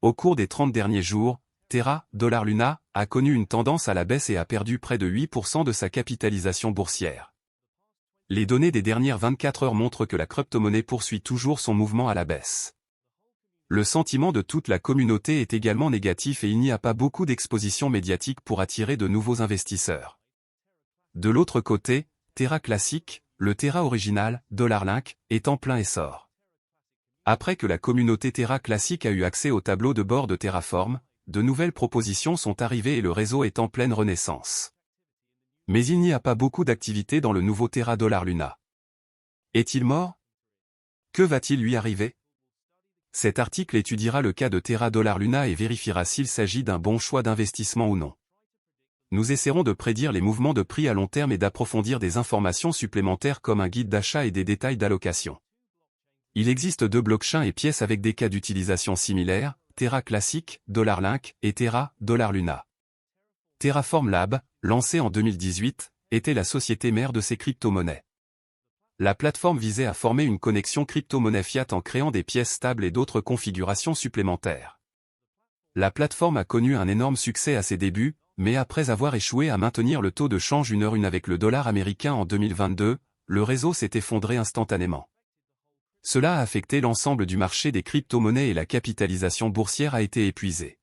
Au cours des 30 derniers jours, Terra, dollar Luna, a connu une tendance à la baisse et a perdu près de 8% de sa capitalisation boursière. Les données des dernières 24 heures montrent que la crypto-monnaie poursuit toujours son mouvement à la baisse. Le sentiment de toute la communauté est également négatif et il n'y a pas beaucoup d'exposition médiatique pour attirer de nouveaux investisseurs. De l'autre côté, Terra classique, le Terra original, dollar Link, est en plein essor. Après que la communauté Terra classique a eu accès au tableau de bord de Terraform, de nouvelles propositions sont arrivées et le réseau est en pleine renaissance. Mais il n'y a pas beaucoup d'activité dans le nouveau Terra dollar Luna. Est-il mort? Que va-t-il lui arriver? Cet article étudiera le cas de Terra dollar Luna et vérifiera s'il s'agit d'un bon choix d'investissement ou non. Nous essaierons de prédire les mouvements de prix à long terme et d'approfondir des informations supplémentaires comme un guide d'achat et des détails d'allocation. Il existe 2 blockchains et pièces avec des cas d'utilisation similaires, Terra classique, dollar Link, et Terra, dollar Luna. Terraform Lab, lancée en 2018, était la société mère de ces crypto-monnaies. La plateforme visait à former une connexion crypto-monnaie fiat en créant des pièces stables et d'autres configurations supplémentaires. La plateforme a connu un énorme succès à ses débuts, mais après avoir échoué à maintenir le taux de change 1 avec le dollar américain en 2022, le réseau s'est effondré instantanément. Cela a affecté l'ensemble du marché des crypto-monnaies et la capitalisation boursière a été épuisée.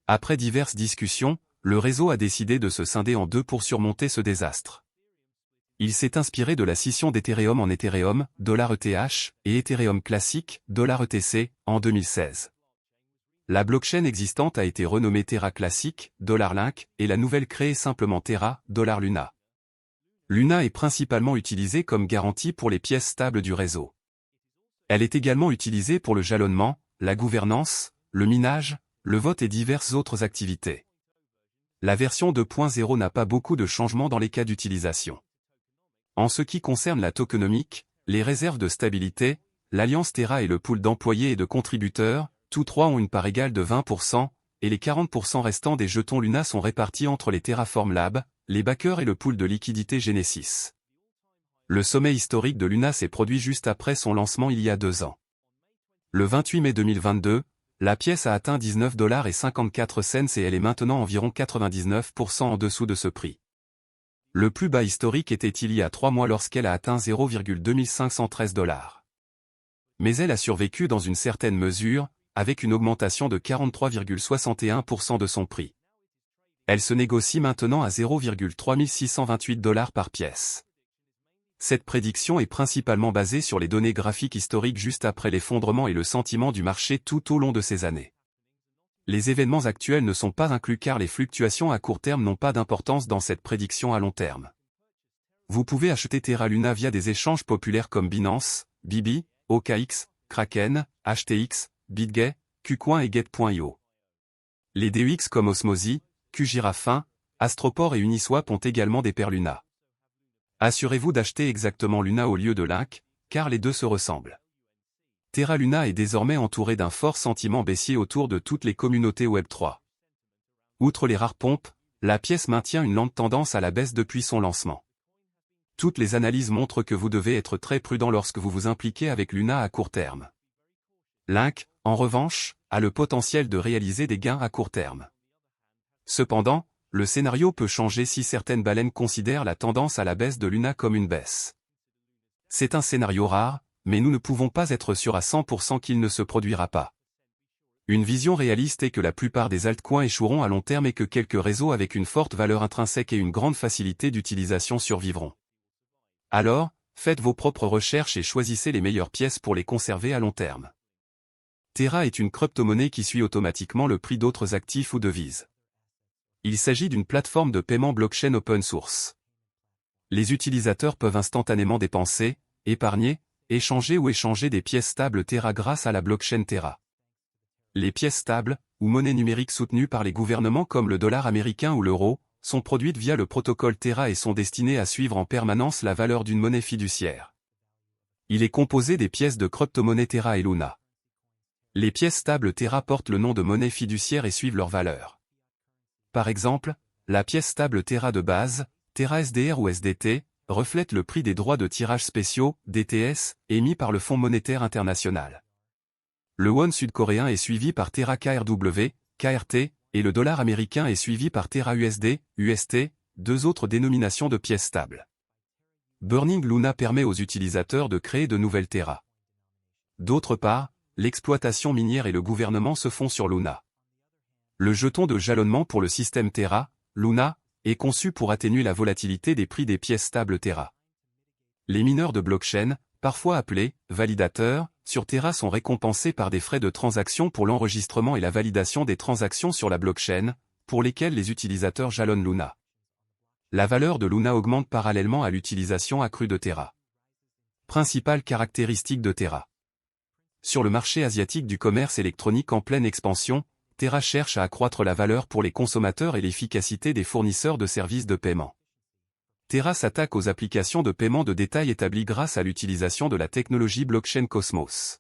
Après diverses discussions, le réseau a décidé de se scinder en 2 pour surmonter ce désastre. Il s'est inspiré de la scission d'Ethereum en Ethereum, $ETH, et Ethereum classique, $ETC, en 2016. La blockchain existante a été renommée Terra classique, dollar Link, et la nouvelle créée simplement Terra, dollar Luna. Luna est principalement utilisée comme garantie pour les pièces stables du réseau. Elle est également utilisée pour le jalonnement, la gouvernance, le minage, le vote et diverses autres activités. La version 2.0 n'a pas beaucoup de changements dans les cas d'utilisation. En ce qui concerne la tokenomique, les réserves de stabilité, l'alliance Terra et le pool d'employés et de contributeurs, tous 3 ont une part égale de 20%, et les 40% restants des jetons Luna sont répartis entre les Terraform Lab, les backers et le pool de liquidité Genesis. Le sommet historique de Luna s'est produit juste après son lancement il y a 2 ans. Le 28 mai 2022, la pièce a atteint $19,54 et elle est maintenant environ 99% en dessous de ce prix. Le plus bas historique était il y a 3 mois lorsqu'elle a atteint $0,2513. Mais elle a survécu dans une certaine mesure, avec une augmentation de 43,61% de son prix. Elle se négocie maintenant à $0,3628 par pièce. Cette prédiction est principalement basée sur les données graphiques historiques juste après l'effondrement et le sentiment du marché tout au long de ces années. Les événements actuels ne sont pas inclus car les fluctuations à court terme n'ont pas d'importance dans cette prédiction à long terme. Vous pouvez acheter Terra Luna via des échanges populaires comme Binance, Bibi, OKX, Kraken, HTX, BitGay, KuCoin et Get.io. Les DEX comme Osmosi, QGiraFin, Astroport et Uniswap ont également des paires Luna. Assurez-vous d'acheter exactement Luna au lieu de Link, car les deux se ressemblent. Terra Luna est désormais entouré d'un fort sentiment baissier autour de toutes les communautés Web3. Outre les rares pompes, la pièce maintient une lente tendance à la baisse depuis son lancement. Toutes les analyses montrent que vous devez être très prudent lorsque vous vous impliquez avec Luna à court terme. Link, en revanche, a le potentiel de réaliser des gains à court terme. Cependant, le scénario peut changer si certaines baleines considèrent la tendance à la baisse de Luna comme une baisse. C'est un scénario rare, mais nous ne pouvons pas être sûrs à 100% qu'il ne se produira pas. Une vision réaliste est que la plupart des altcoins échoueront à long terme et que quelques réseaux avec une forte valeur intrinsèque et une grande facilité d'utilisation survivront. Alors, faites vos propres recherches et choisissez les meilleures pièces pour les conserver à long terme. Terra est une crypto-monnaie qui suit automatiquement le prix d'autres actifs ou devises. Il s'agit d'une plateforme de paiement blockchain open source. Les utilisateurs peuvent instantanément dépenser, épargner, échanger ou échanger des pièces stables Terra grâce à la blockchain Terra. Les pièces stables, ou monnaies numériques soutenues par les gouvernements comme le dollar américain ou l'euro, sont produites via le protocole Terra et sont destinées à suivre en permanence la valeur d'une monnaie fiduciaire. Il est composé des pièces de crypto-monnaie Terra et Luna. Les pièces stables Terra portent le nom de monnaie fiduciaire et suivent leur valeur. Par exemple, la pièce stable Terra de base, Terra SDR ou SDT, reflète le prix des droits de tirage spéciaux, DTS, émis par le Fonds monétaire international. Le won sud-coréen est suivi par Terra KRW, KRT, et le dollar américain est suivi par Terra USD, UST, deux autres dénominations de pièces stables. Burning Luna permet aux utilisateurs de créer de nouvelles Terra. D'autre part, l'exploitation minière et le gouvernement se font sur Luna. Le jeton de jalonnement pour le système Terra, Luna, est conçu pour atténuer la volatilité des prix des pièces stables Terra. Les mineurs de blockchain, parfois appelés validateurs, sur Terra sont récompensés par des frais de transaction pour l'enregistrement et la validation des transactions sur la blockchain, pour lesquelles les utilisateurs jalonnent Luna. La valeur de Luna augmente parallèlement à l'utilisation accrue de Terra. Principales caractéristiques de Terra. Sur le marché asiatique du commerce électronique en pleine expansion, Terra cherche à accroître la valeur pour les consommateurs et l'efficacité des fournisseurs de services de paiement. Terra s'attaque aux applications de paiement de détail établies grâce à l'utilisation de la technologie blockchain Cosmos.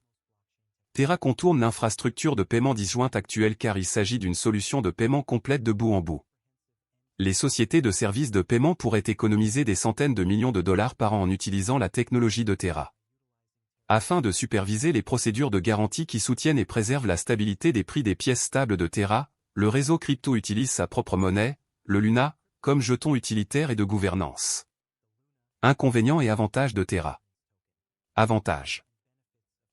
Terra contourne l'infrastructure de paiement disjointe actuelle car il s'agit d'une solution de paiement complète de bout en bout. Les sociétés de services de paiement pourraient économiser des centaines de millions de dollars par an en utilisant la technologie de Terra. Afin de superviser les procédures de garantie qui soutiennent et préservent la stabilité des prix des pièces stables de Terra, le réseau crypto utilise sa propre monnaie, le Luna, comme jeton utilitaire et de gouvernance. Inconvénients et avantages de Terra. Avantages.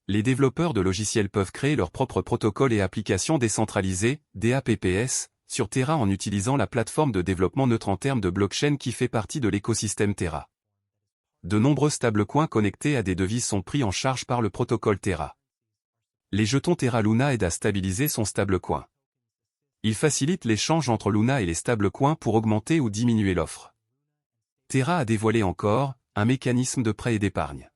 Les développeurs de logiciels peuvent créer leurs propres protocoles et applications décentralisées, DApps, sur Terra en utilisant la plateforme de développement neutre en termes de blockchain qui fait partie de l'écosystème Terra. De nombreux stablecoins connectés à des devises sont pris en charge par le protocole Terra. Les jetons Terra Luna aident à stabiliser son stablecoin. Ils facilitent l'échange entre Luna et les stablecoins pour augmenter ou diminuer l'offre. Terra a dévoilé encore un mécanisme de prêt et d'épargne.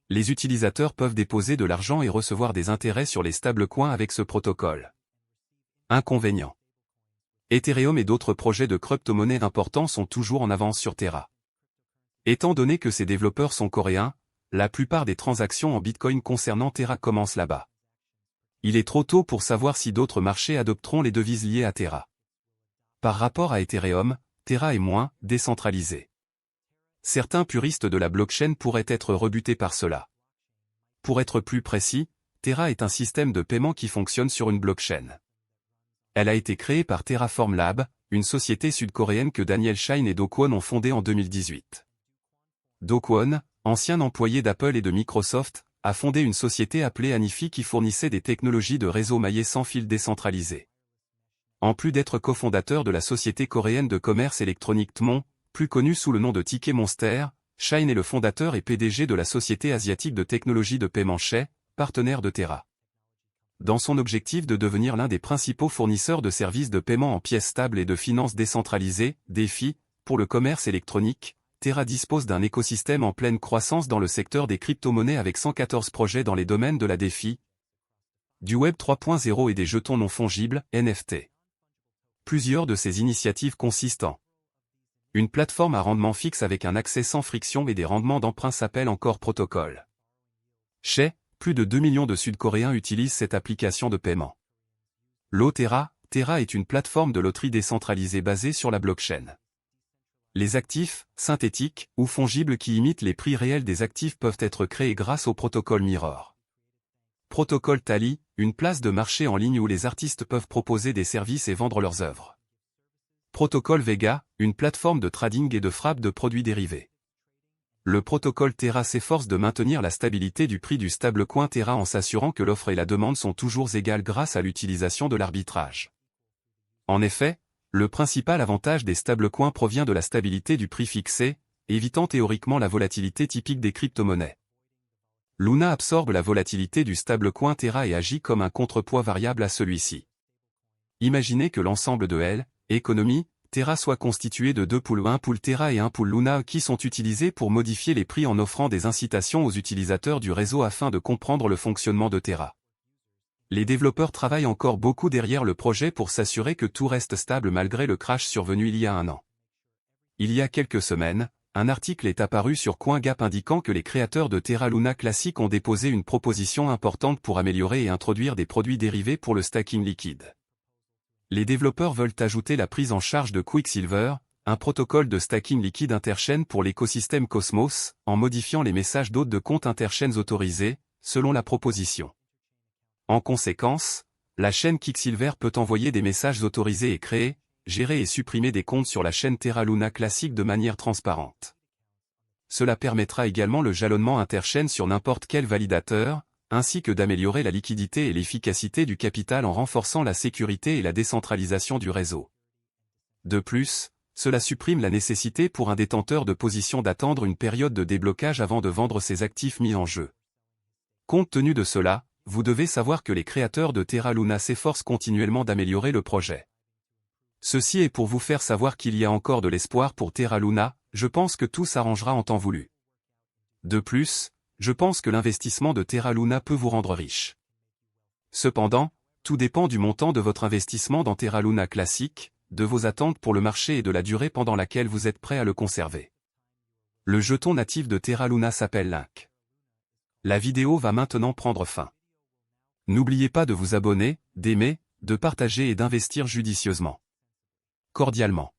Les utilisateurs peuvent déposer de l'argent et recevoir des intérêts sur les stablecoins avec ce protocole. Inconvénients. Ethereum et d'autres projets de crypto-monnaie importants sont toujours en avance sur Terra. Étant donné que ces développeurs sont coréens, la plupart des transactions en Bitcoin concernant Terra commencent là-bas. Il est trop tôt pour savoir si d'autres marchés adopteront les devises liées à Terra. Par rapport à Ethereum, Terra est moins décentralisé. Certains puristes de la blockchain pourraient être rebutés par cela. Pour être plus précis, Terra est un système de paiement qui fonctionne sur une blockchain. Elle a été créée par Terraform Lab, une société sud-coréenne que Daniel Shine et Do Kwon ont fondée en 2018. Do Kwon, ancien employé d'Apple et de Microsoft, a fondé une société appelée Anifi qui fournissait des technologies de réseau maillé sans fil décentralisé. En plus d'être cofondateur de la société coréenne de commerce électronique Tmon, plus connue sous le nom de Ticket Monster, Shine est le fondateur et PDG de la société asiatique de technologie de paiement Shay, partenaire de Terra. Dans son objectif de devenir l'un des principaux fournisseurs de services de paiement en pièces stables et de finances décentralisées, DeFi, pour le commerce électronique, Terra dispose d'un écosystème en pleine croissance dans le secteur des crypto-monnaies avec 114 projets dans les domaines de la DeFi, du Web 3.0 et des jetons non fongibles, NFT. Plusieurs de ces initiatives consistent en une plateforme à rendement fixe avec un accès sans friction et des rendements d'emprunt s'appelle encore protocole. Shay, plus de 2 millions de Sud-Coréens utilisent cette application de paiement. Terra est une plateforme de loterie décentralisée basée sur la blockchain. Les actifs, synthétiques ou fongibles qui imitent les prix réels des actifs peuvent être créés grâce au protocole Mirror. Protocole Tally, une place de marché en ligne où les artistes peuvent proposer des services et vendre leurs œuvres. Protocole Vega, une plateforme de trading et de frappe de produits dérivés. Le protocole Terra s'efforce de maintenir la stabilité du prix du stablecoin Terra en s'assurant que l'offre et la demande sont toujours égales grâce à l'utilisation de l'arbitrage. En effet, le principal avantage des stablecoins provient de la stabilité du prix fixé, évitant théoriquement la volatilité typique des crypto-monnaies. Luna absorbe la volatilité du stablecoin Terra et agit comme un contrepoids variable à celui-ci. Imaginez que l'ensemble de L, économie, Terra soit constitué de deux pools, un pool Terra et un pool Luna qui sont utilisés pour modifier les prix en offrant des incitations aux utilisateurs du réseau afin de comprendre le fonctionnement de Terra. Les développeurs travaillent encore beaucoup derrière le projet pour s'assurer que tout reste stable malgré le crash survenu il y a un an. Il y a quelques semaines, un article est apparu sur CoinGap indiquant que les créateurs de Terra Luna Classic ont déposé une proposition importante pour améliorer et introduire des produits dérivés pour le stacking liquide. Les développeurs veulent ajouter la prise en charge de Quicksilver, un protocole de stacking liquide interchain pour l'écosystème Cosmos, en modifiant les messages d'hôtes de compte interchains autorisés, selon la proposition. En conséquence, la chaîne Quicksilver peut envoyer des messages autorisés et créer, gérer et supprimer des comptes sur la chaîne Terra Luna classique de manière transparente. Cela permettra également le jalonnement interchaîne sur n'importe quel validateur, ainsi que d'améliorer la liquidité et l'efficacité du capital en renforçant la sécurité et la décentralisation du réseau. De plus, cela supprime la nécessité pour un détenteur de position d'attendre une période de déblocage avant de vendre ses actifs mis en jeu. Compte tenu de cela, vous devez savoir que les créateurs de Terra Luna s'efforcent continuellement d'améliorer le projet. Ceci est pour vous faire savoir qu'il y a encore de l'espoir pour Terra Luna, je pense que tout s'arrangera en temps voulu. De plus, je pense que l'investissement de Terra Luna peut vous rendre riche. Cependant, tout dépend du montant de votre investissement dans Terra Luna classique, de vos attentes pour le marché et de la durée pendant laquelle vous êtes prêt à le conserver. Le jeton natif de Terra Luna s'appelle Link. La vidéo va maintenant prendre fin. N'oubliez pas de vous abonner, d'aimer, de partager et d'investir judicieusement. Cordialement.